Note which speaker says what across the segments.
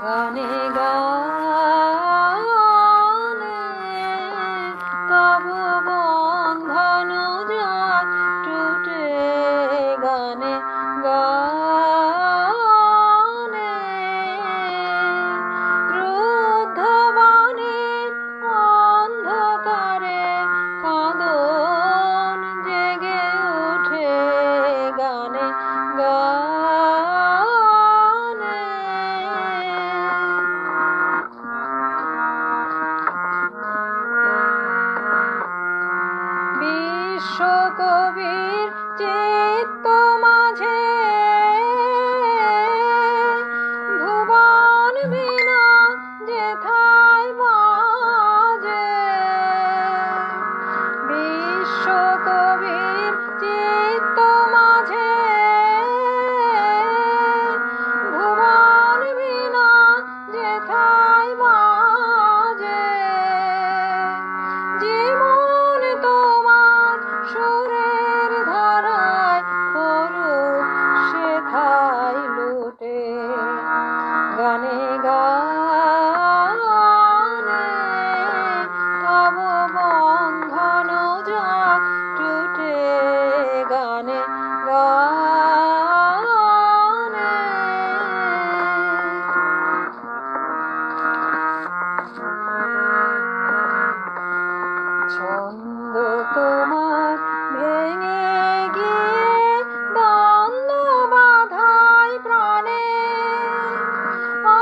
Speaker 1: গানে গানে তব বন্ধন যাক টুটে, গানে গানে ক্রুদ্ধ বাণীর অন্ধকারে কাঁদন জেগে ওঠে, গানে গানে বিশ্বকবির চিত্ত মাঝে ভুবন বীণা যেথায় বাজে, বিশ্বকবির চিত্ত মাঝে ভুবন বীণা যেথায় বাজে, জীবন তোমার সুরের ধারায় করুক সেথায় লুটে, গানে গানে তব বন্ধন যাক টুটে, গানে গানে ছন্দ তোমার ভেঙে গিয়ে দ্বন্দ্ব বাধায় প্রাণে,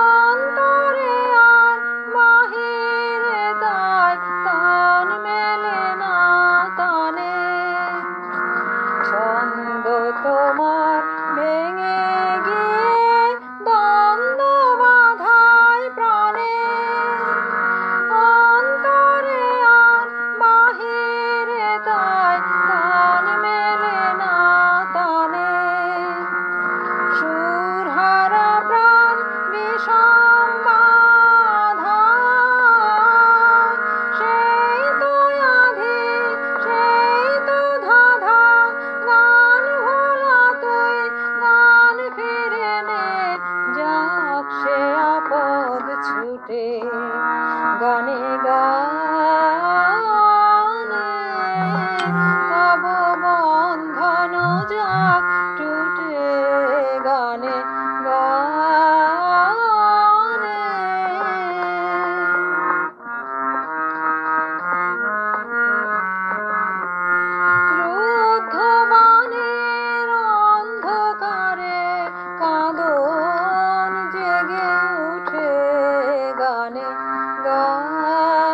Speaker 1: অন্তরে আর বাহিরে তাই তান মেলে না তানে, ছন্দ তোমার ভেঙে গিয়ে দ্বন্দ্ব বাধায় প্রাণে, অন্তরে আর বাহিরে তাই তান মেলে না তানে, সুরহারা প্রাণ বিষম বাধা, সেই তো আধি সেই তো ধাঁধা, গান ভোলা তুই গান ফিরে নে, যাক সে আপদ ছুটে, গানে গানে তব বন্ধন যাক টুটে, গানে গানে ক্রুদ্ধ বাণীর অন্ধকারে কাঁদন জেগে উঠে, গানে গানে